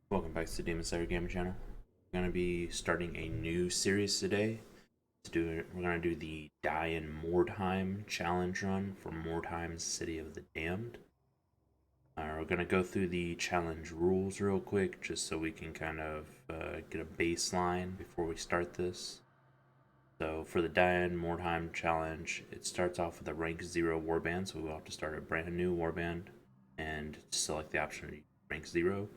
Welcome back to the Demon Slayer Gaming Channel. We're going to be starting a new series today. We're going to do the Die in Mordheim challenge run for Mordheim City of the Damned. We're going to go through the challenge rules real quick just so we can kind of get a baseline before we start this. So for the Die in Mordheim challenge, it starts off with a rank 0 warband, so we'll have to start a brand new warband and select the option to rank 0.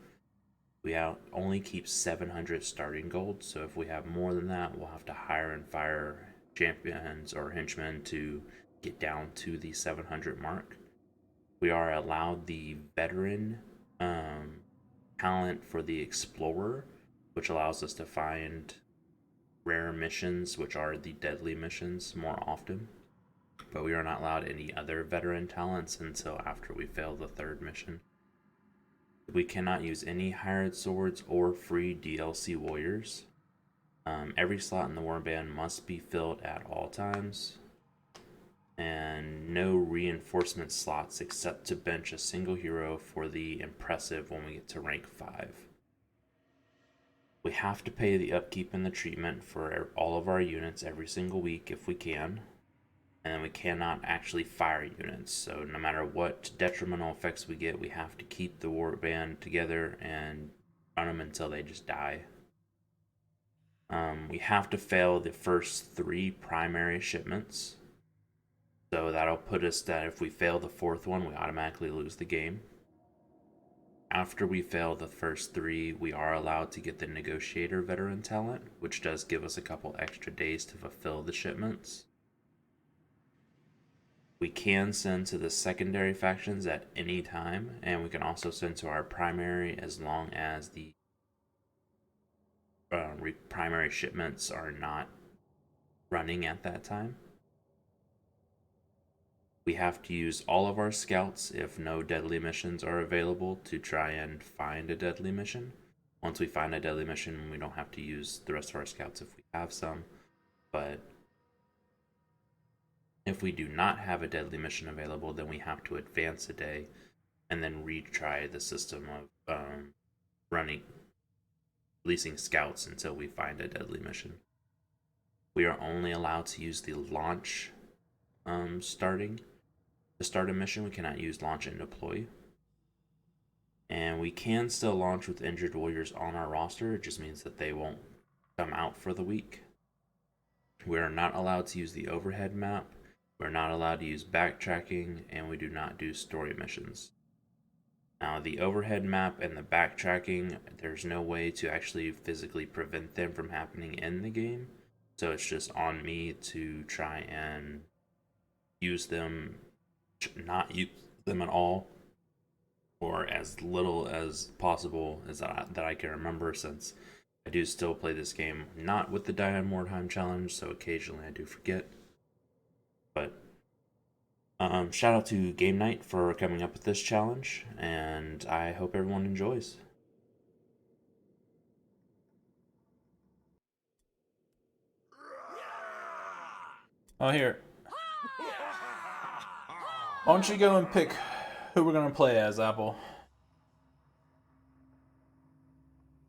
We only keep 700 starting gold, so if we have more than that, we'll have to hire and fire champions or henchmen to get down to the 700 mark. We are allowed the veteran talent for the explorer, which allows us to find rare missions, which are the deadly missions, more often. But we are not allowed any other veteran talents until after we fail the third mission. We cannot use any hired swords or free DLC warriors. Every slot in the warband must be filled at all times. And no reinforcement slots except to bench a single hero for the impressive when we get to rank 5. We have to pay the upkeep and the treatment for all of our units every single week if we can. And then we cannot actually fire units, so no matter what detrimental effects we get, we have to keep the warband together and run them until they just die. We have to fail the first 3 primary shipments, so that'll put us that if we fail the 4th one, we automatically lose the game. After we fail the first 3, we are allowed to get the Negotiator veteran talent, which does give us a couple extra days to fulfill the shipments. We can send to the secondary factions at any time, and we can also send to our primary as long as the primary shipments are not running at that time. We have to use all of our scouts if no deadly missions are available to try and find a deadly mission. Once we find a deadly mission, we don't have to use the rest of our scouts if we have some, but if we do not have a deadly mission available, then we have to advance a day and then retry the system of releasing scouts until we find a deadly mission. We are only allowed to use the launch starting. To start a mission, we cannot use launch and deploy. And we can still launch with injured warriors on our roster, it just means that they won't come out for the week. We are not allowed to use the overhead map. We're not allowed to use backtracking, and we do not do story missions. Now, the overhead map and the backtracking, there's no way to actually physically prevent them from happening in the game. So it's just on me to try and use them, not use them at all, or as little as possible as that I can remember, since I do still play this game not with the Die in Mordheim challenge, so occasionally I do forget. But shout out to GamekNight for coming up with this challenge, and I hope everyone enjoys. Oh, here. Why don't you go and pick who we're gonna play as, Apple?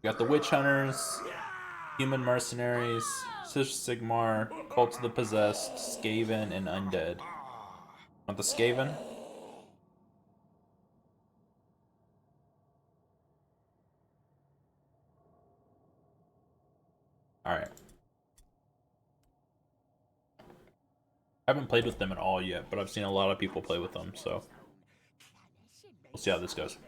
We got the Witch Hunters, Human Mercenaries, Sister Sigmar, Cult of the Possessed, Skaven, and Undead. Want the Skaven? Alright. I haven't played with them at all yet, but I've seen a lot of people play with them, so we'll see how this goes.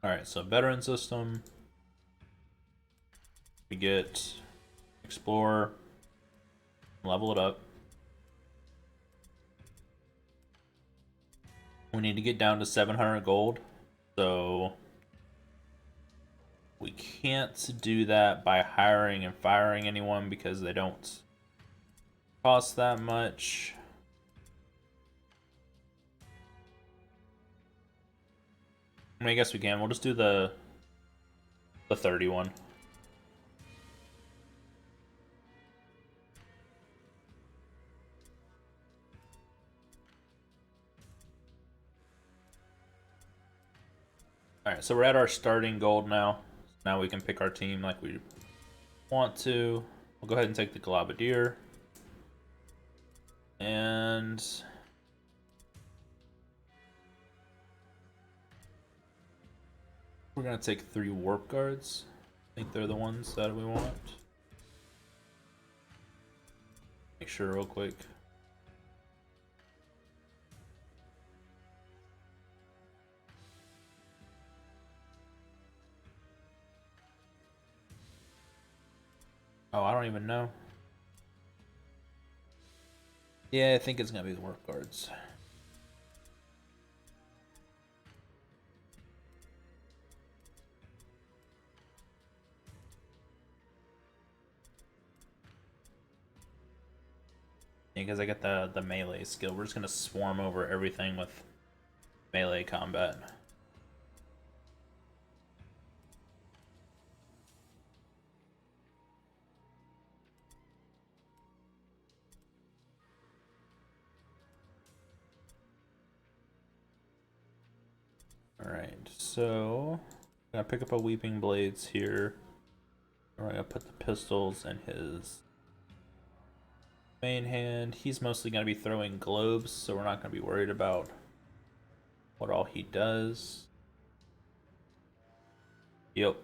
Alright, so veteran system. We get Explorer, level it up. We need to get down to 700 gold, so we can't do that by hiring and firing anyone because they don't cost that much. I mean, I guess we can. We'll just do the 31. Alright, so we're at our starting gold now. Now we can pick our team like we want to. We'll go ahead and take the Globadier. And we're going to take 3 Warp Guards. I think they're the ones that we want. Make sure real quick. Oh, I don't even know. Yeah, I think it's going to be the Warp Guards. Yeah, because I got the melee skill. We're just going to swarm over everything with melee combat. Alright, so I'm gonna pick up a Weeping Blades here. We're gonna put the pistols in his main hand. He's mostly gonna be throwing globes, so we're not gonna be worried about what all he does. Yep.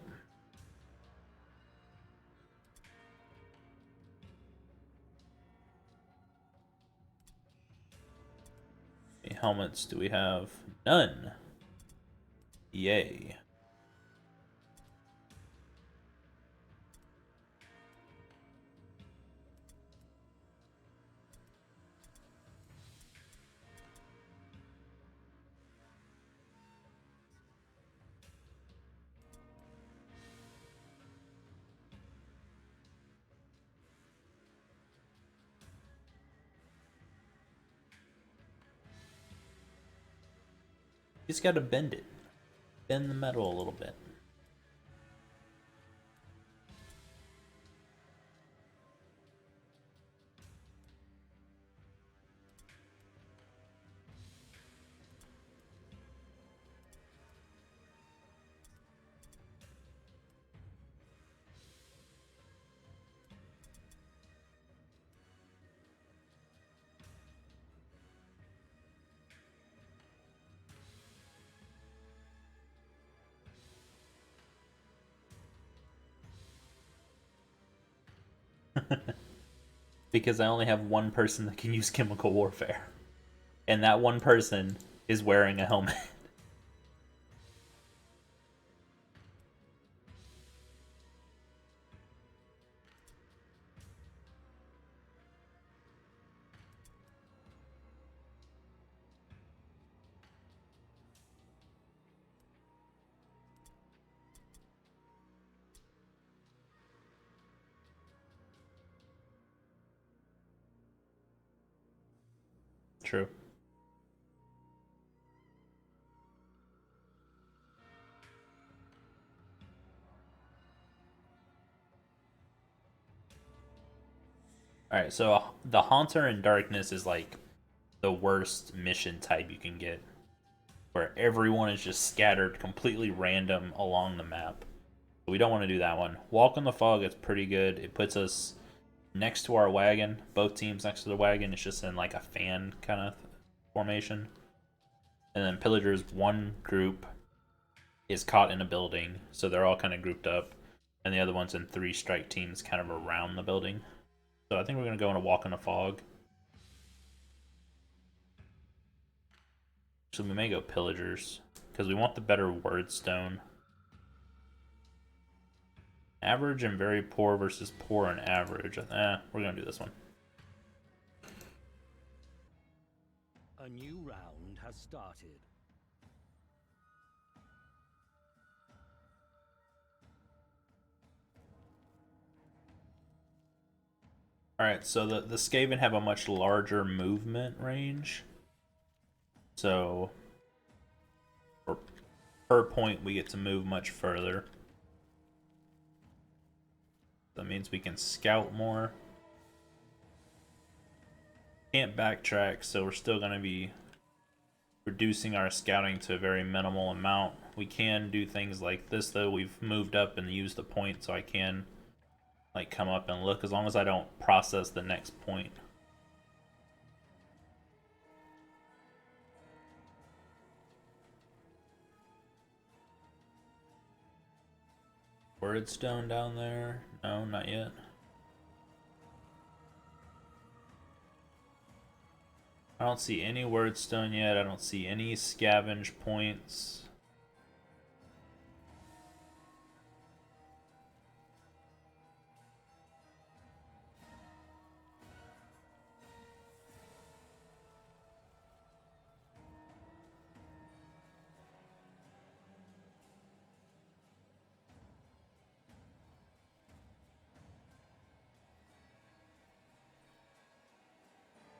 How many helmets do we have? None. Yay. He's gotta bend it. Bend the metal a little bit. Because I only have one person that can use chemical warfare. And that one person is wearing a helmet. True. Alright, so the Haunter in Darkness is like the worst mission type you can get, where everyone is just scattered completely random along the map. But we don't want to do that one. Walk on the Fog is pretty good. It puts us next to our wagon, both teams next to the wagon. It's just in like a fan kind of formation. And then Pillagers, one group is caught in a building, so they're all kind of grouped up, and the other one's in 3 strike teams kind of around the building. So I think we're going to go on a Walk in the Fog. So we may go Pillagers, because we want the better Wordstone. Average and very poor versus poor and average. We're going to do this one. A new round has started. Alright, so the Skaven have a much larger movement range. So, per point, we get to move much further. That means we can scout more. Can't backtrack, so we're still going to be reducing our scouting to a very minimal amount, We can do things like this, though. We've moved up and used a point, so I can like come up and look as long as I don't process the next point. Wordstone down there? No, not yet. I don't see any wordstone yet. I don't see any scavenge points.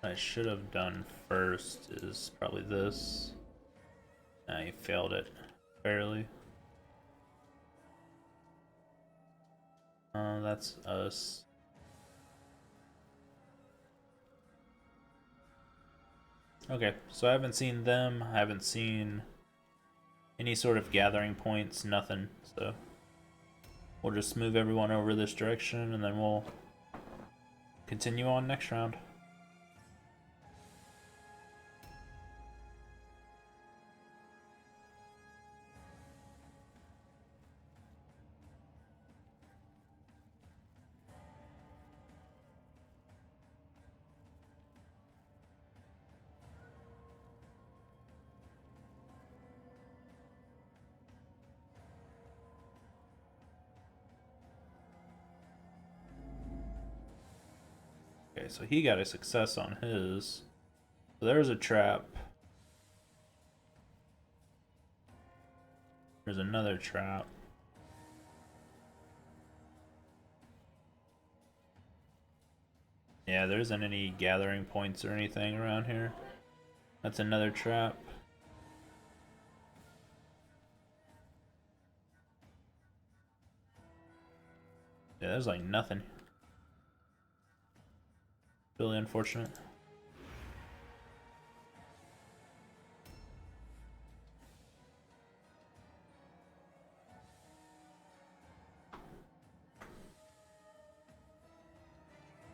What I should have done first is probably this. I failed it barely. That's us. Okay, so I haven't seen them. I haven't seen any sort of gathering points, nothing. So we'll just move everyone over this direction and then we'll continue on next round. Okay, so he got a success on his. So there's a trap. There's another trap. Yeah, there isn't any gathering points or anything around here. That's another trap. Yeah, there's like nothing. Really unfortunate.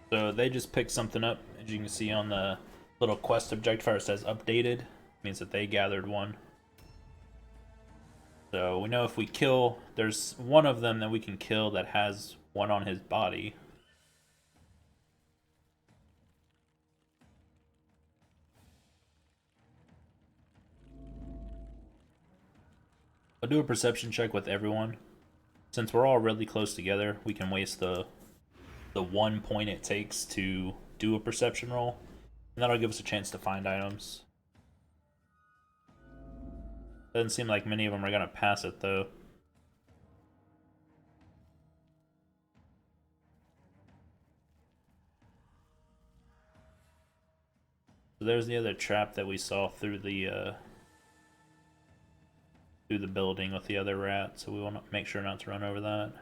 So they just picked something up, as you can see on the little quest objective where it says updated. It means that they gathered one. So we know if we kill, there's one of them that we can kill that has one on his body. I'll do a perception check with everyone. Since we're all really close together, we can waste the 1 point it takes to do a perception roll, and that'll give us a chance to find items. Doesn't seem like many of them are gonna pass it though. So there's the other trap that we saw through the building with the other rat, so we want to make sure not to run over that.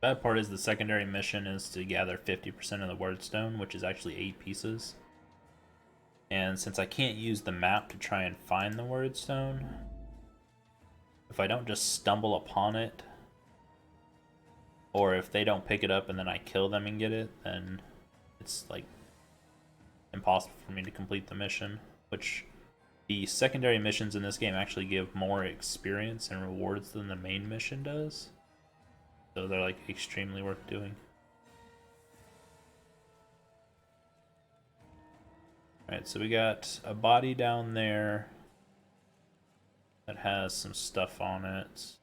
Bad part is the secondary mission is to gather 50% of the wordstone, which is actually 8 pieces. And since I can't use the map to try and find the wordstone, if I don't just stumble upon it, or if they don't pick it up and then I kill them and get it, then it's like impossible for me to complete the mission, which the secondary missions in this game actually give more experience and rewards than the main mission does. So they're like extremely worth doing. Alright, so we got a body down there that has some stuff on it,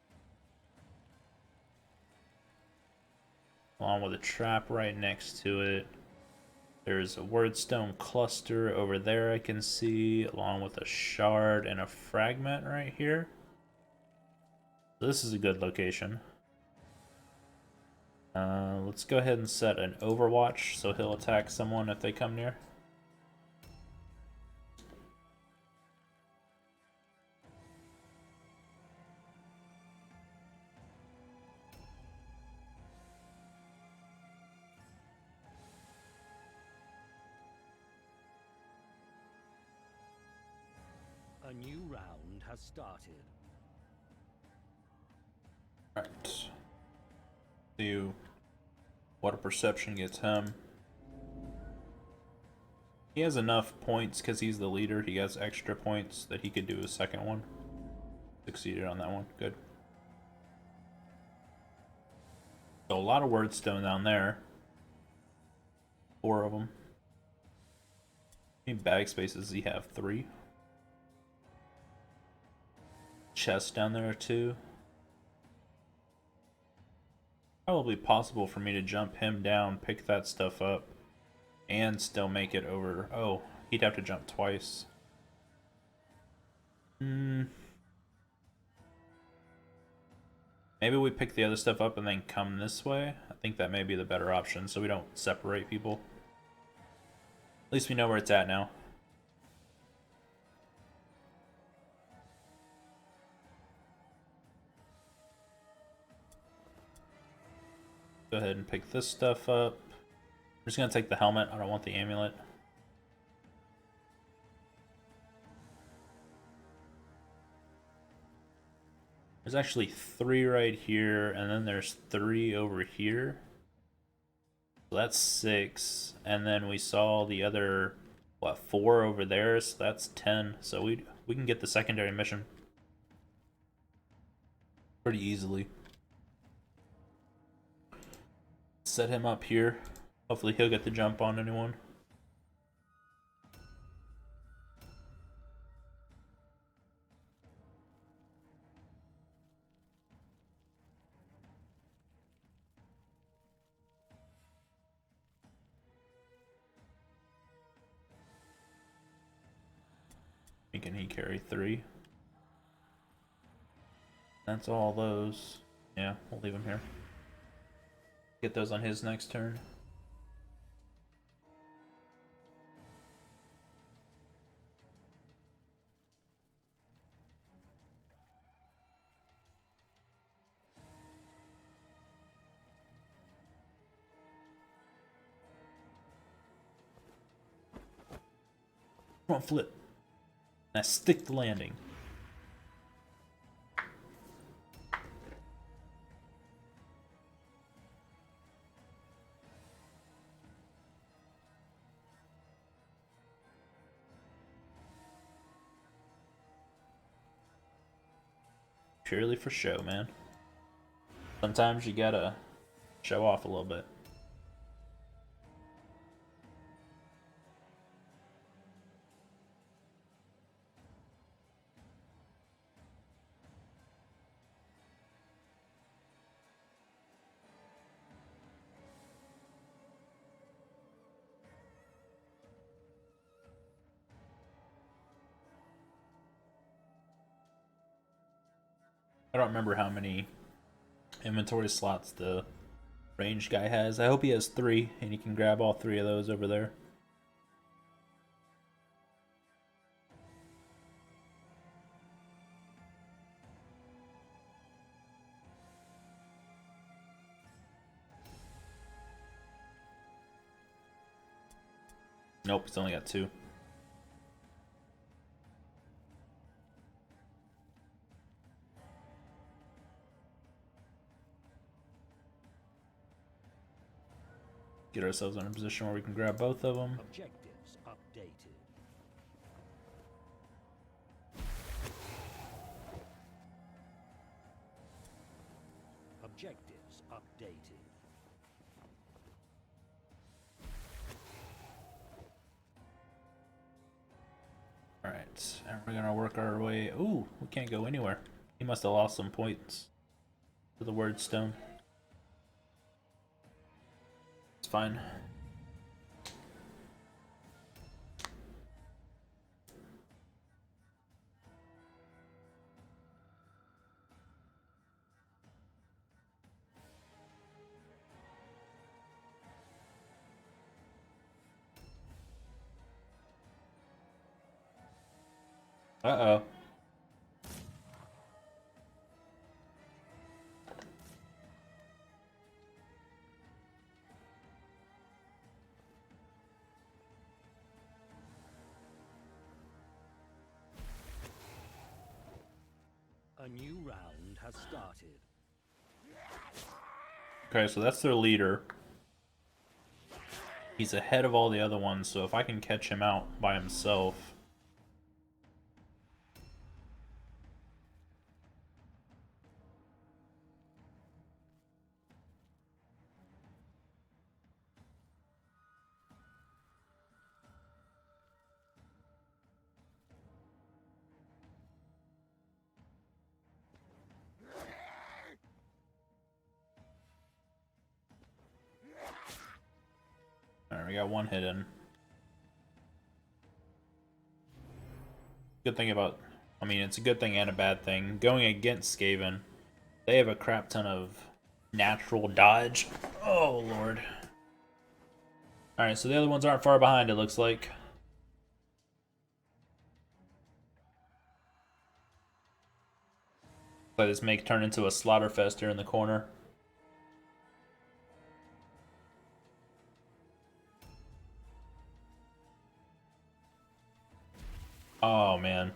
along with a trap right next to it. There's a wordstone cluster over there I can see, along with a shard and a fragment right here. So this is a good location. Let's go ahead and set an overwatch so he'll attack someone if they come near. A new round has started. Alright. See what a perception gets him. He has enough points because he's the leader. He has extra points that he could do a second one. Succeeded on that one. Good. So a lot of wordstone down there. 4 of them. How many bag spaces does he have? 3. Chests down there too. Probably possible for me to jump him down, pick that stuff up, and still make it over. Oh, he'd have to jump twice. Maybe we pick the other stuff up and then come this way. I think that may be the better option so we don't separate people. At least we know where it's at now. Go ahead and pick this stuff up. I'm just gonna take the helmet. I don't want the amulet. There's actually 3 right here, and then there's 3 over here. So that's 6. And then we saw the other, what, 4 over there, so that's 10. So we can get the secondary mission pretty easily. Set him up here. Hopefully he'll get the jump on anyone. Can he carry 3? That's all those. Yeah, we'll leave him here. Get those on his next turn. Come on, flip. Now stick the landing. Purely for show, man. Sometimes you gotta show off a little bit. I don't remember how many inventory slots the range guy has. I hope he has 3 and he can grab all 3 of those over there. Nope, he's only got 2. Get ourselves in a position where we can grab both of them. Objectives updated. Objectives updated. Alright, and we're gonna work our way. Ooh, we can't go anywhere. He must have lost some points to the word stone. It's fine. Uh-oh. A new round has started. Okay, so that's their leader. He's ahead of all the other ones, so if I can catch him out by himself. Alright, we got one hit in. Good thing about, I mean, it's a good thing and a bad thing. Going against Skaven, they have a crap ton of natural dodge. Oh, Lord. Alright, so the other ones aren't far behind, it looks like. But this may turn into a slaughterfest here in the corner. Oh, man.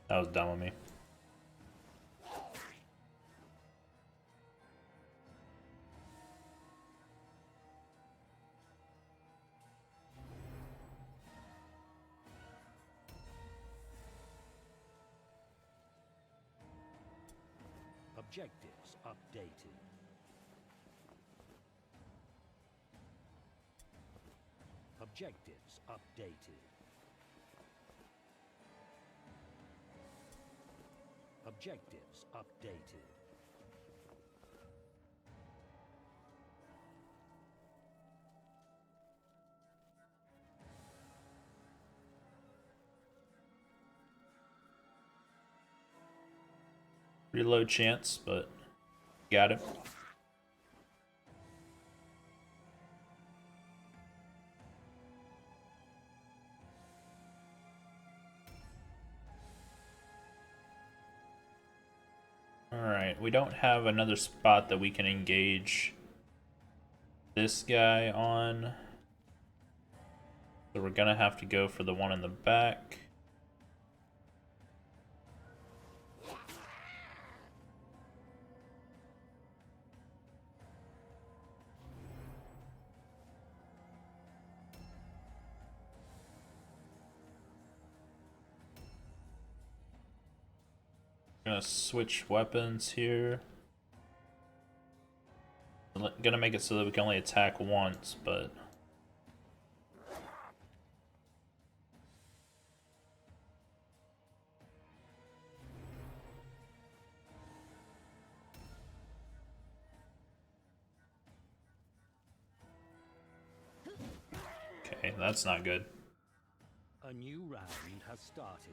That was dumb of me. Objectives updated. Objectives updated. Objectives updated. Reload chance, but got it. Alright, we don't have another spot that we can engage this guy on. So we're gonna have to go for the one in the back. Gonna switch weapons here. Gonna make it so that we can only attack once, but okay, that's not good. A new round has started.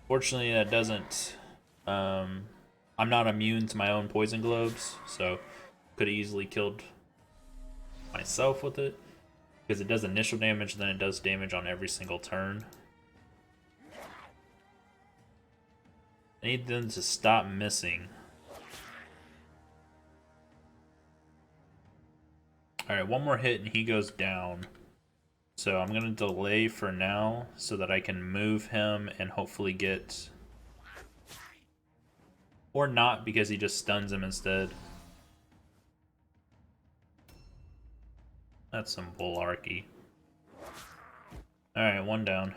Fortunately, that doesn't. I'm not immune to my own poison globes, so could have easily killed myself with it because it does initial damage, then it does damage on every single turn. I need them to stop missing. Alright, one more hit and he goes down. So I'm going to delay for now so that I can move him and hopefully get... Or not, because he just stuns him instead. That's some bullarchy. Alright, one down.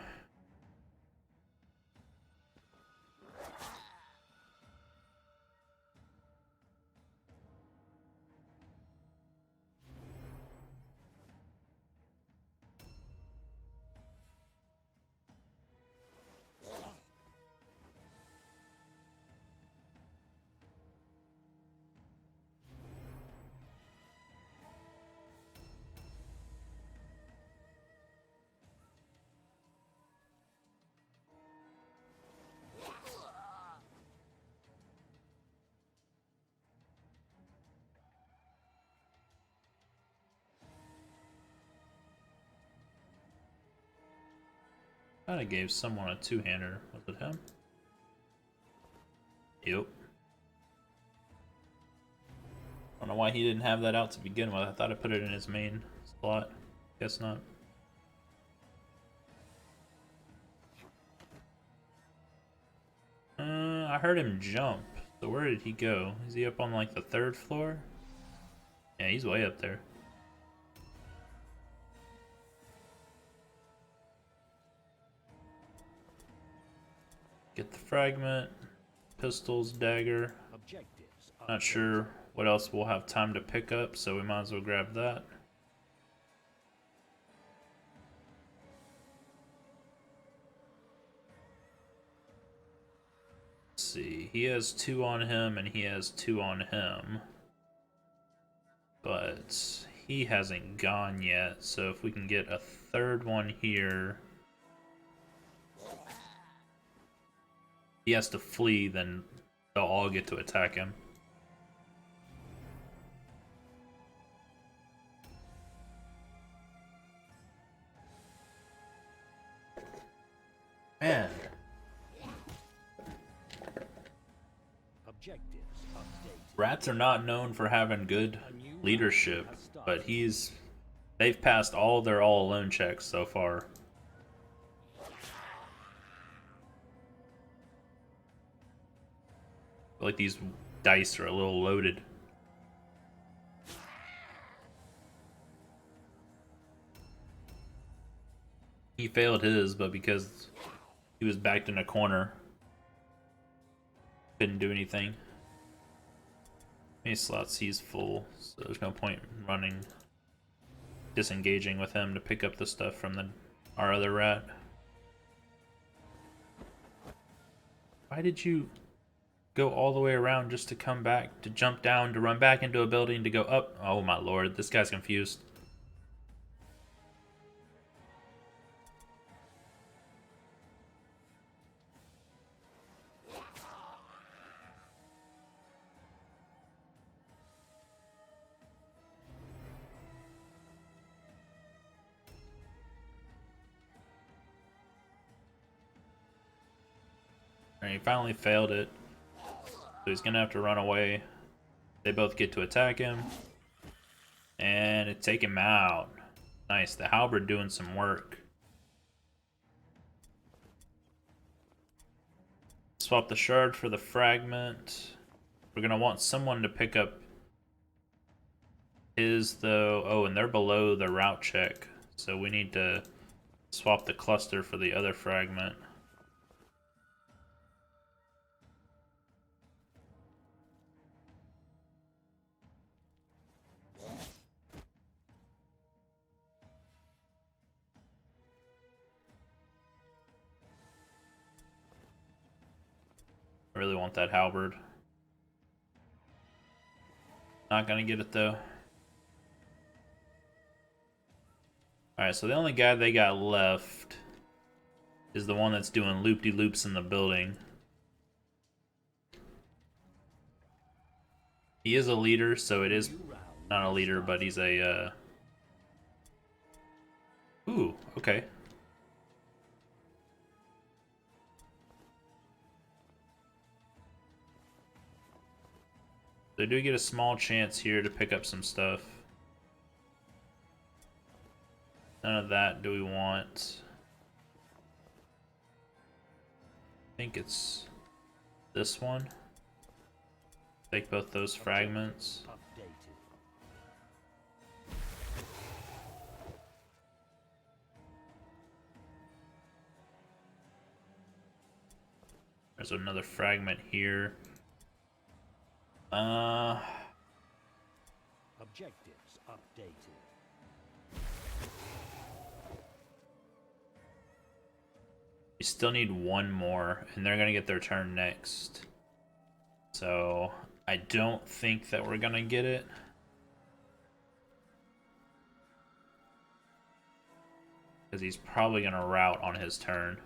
Kinda gave someone a two-hander. Was it him? Yep. I don't know why he didn't have that out to begin with. I thought I put it in his main slot. Guess not. I heard him jump. So where did he go? Is he up on like the 3rd floor? Yeah, he's way up there. Get the fragment, pistols, dagger. Objectives Not sure what else we'll have time to pick up, so we might as well grab that. Let's see, he has 2 on him and he has 2 on him. But he hasn't gone yet, so if we can get a 3rd one here. He has to flee, then they'll all get to attack him. Man. Objectives updated. Rats are not known for having good leadership, but they've passed all their all alone checks so far. I feel like these dice are a little loaded. He failed his, but because he was backed in a corner, couldn't do anything. Any slots he's full, so there's no point in running, disengaging with him to pick up the stuff from our other rat. Why did you go all the way around just to come back, to jump down, to run back into a building, to go up? Oh my lord, this guy's confused. Alright, he finally failed it. So he's gonna have to run away. They both get to attack him. And take him out. Nice, the halberd doing some work. Swap the shard for the fragment. We're gonna want someone to pick up his though. Oh, and they're below the route check. So we need to swap the cluster for the other fragment. I really want that halberd. Not gonna get it though. Alright, so the only guy they got left is the one that's doing loop-de-loops in the building. He is a leader, so it is not a leader, but he's a Ooh, okay. They do get a small chance here to pick up some stuff. None of that do we want. I think it's this one. Take both those fragments. There's another fragment here. Objectives updated. We still need one more, and they're gonna get their turn next. So I don't think that we're gonna get it. Because he's probably gonna route on his turn.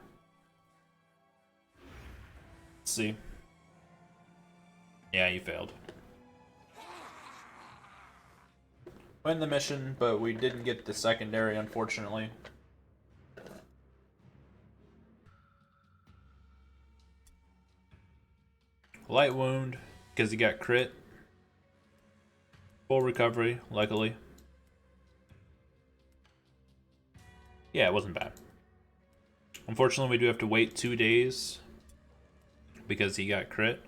Let's see. Yeah, you failed. Win the mission, but we didn't get the secondary, unfortunately. Light wound, because he got crit. Full recovery, luckily. Yeah, it wasn't bad. Unfortunately, we do have to wait 2 days because he got crit.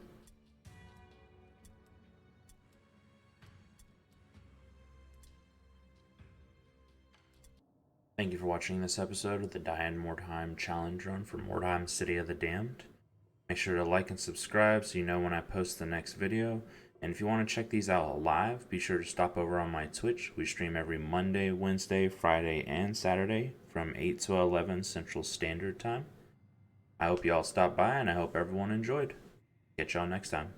Thank you for watching this episode of the Die in Mordheim challenge run for Mordheim City of the Damned. Make sure to like and subscribe so you know when I post the next video. And if you want to check these out live, be sure to stop over on my Twitch. We stream every Monday, Wednesday, Friday, and Saturday from 8 to 11 Central Standard Time. I hope you all stopped by and I hope everyone enjoyed. Catch y'all next time.